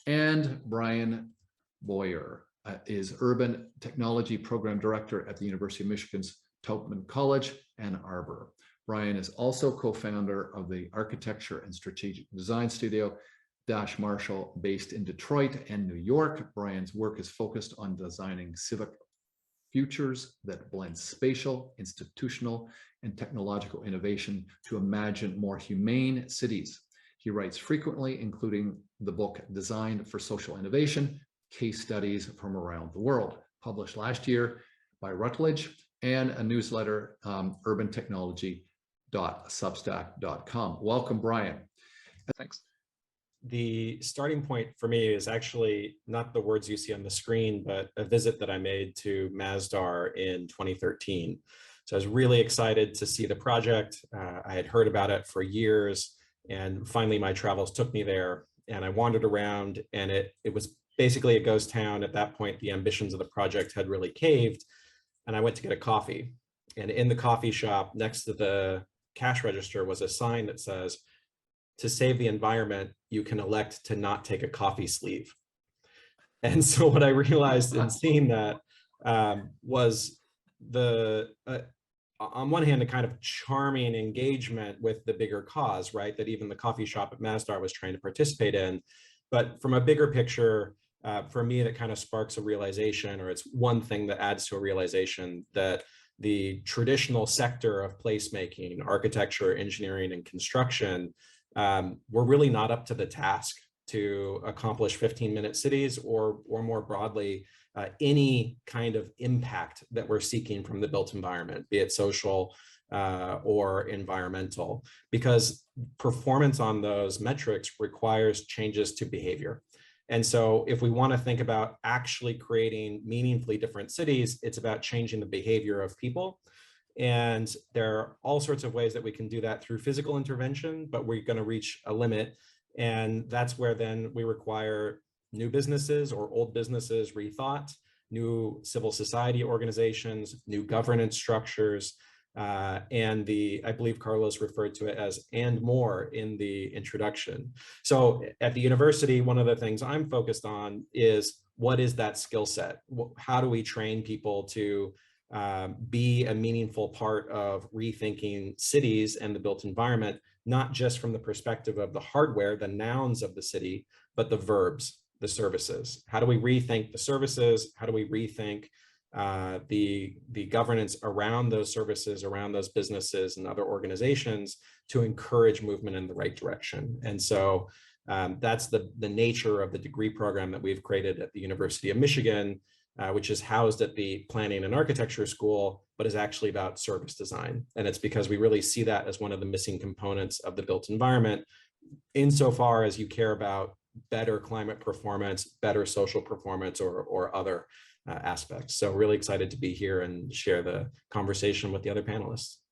And Bryan Boyer is Urban Technology Program Director at the University of Michigan's Taubman College, Ann Arbor. Bryan is also co-founder of the Architecture and Strategic Design Studio, Dash Marshall, based in Detroit and New York. Bryan's work is focused on designing civic futures that blend spatial, institutional, and technological innovation to imagine more humane cities. He writes frequently, including the book Designed for Social Innovation, Case Studies from Around the World, published last year by Routledge, and a newsletter, urbantechnology.substack.com. Welcome, Bryan. Thanks. The starting point for me is actually not the words you see on the screen, but a visit that I made to Masdar in 2013. So I was really excited to see the project. I had heard about it for years, and finally my travels took me there, and I wandered around, and it was basically a ghost town. At that point, the ambitions of the project had really caved, and I went to get a coffee. And in the coffee shop next to the cash register was a sign that says, "To save the environment, you can elect to not take a coffee sleeve." And so what I realized in seeing that was on one hand, a kind of charming engagement with the bigger cause, right? That even the coffee shop at Masdar was trying to participate in. But from a bigger picture, for me, that kind of sparks a realization, or it's one thing that adds to a realization that the traditional sector of placemaking, architecture, engineering, and construction, we're really not up to the task to accomplish 15-minute cities or more broadly, any kind of impact that we're seeking from the built environment, be it social or environmental, because performance on those metrics requires changes to behavior. And so if we want to think about actually creating meaningfully different cities, it's about changing the behavior of people. And there are all sorts of ways that we can do that through physical intervention, but we're going to reach a limit. And that's where then we require new businesses or old businesses rethought, new civil society organizations, new governance structures, and I believe Carlos referred to it as "and more" in the introduction. So at the university, one of the things I'm focused on is, what is that skill set? How do we train people to be a meaningful part of rethinking cities and the built environment, not just from the perspective of the hardware, the nouns of the city, but the verbs, the services. How do we rethink the services? How do we rethink the governance around those services, around those businesses and other organizations to encourage movement in the right direction? And so that's the nature of the degree program that we've created at the University of Michigan, which is housed at the Planning and Architecture School, but is actually about service design. And it's because we really see that as one of the missing components of the built environment, insofar as you care about better climate performance, better social performance, or other aspects. So really excited to be here and share the conversation with the other panelists.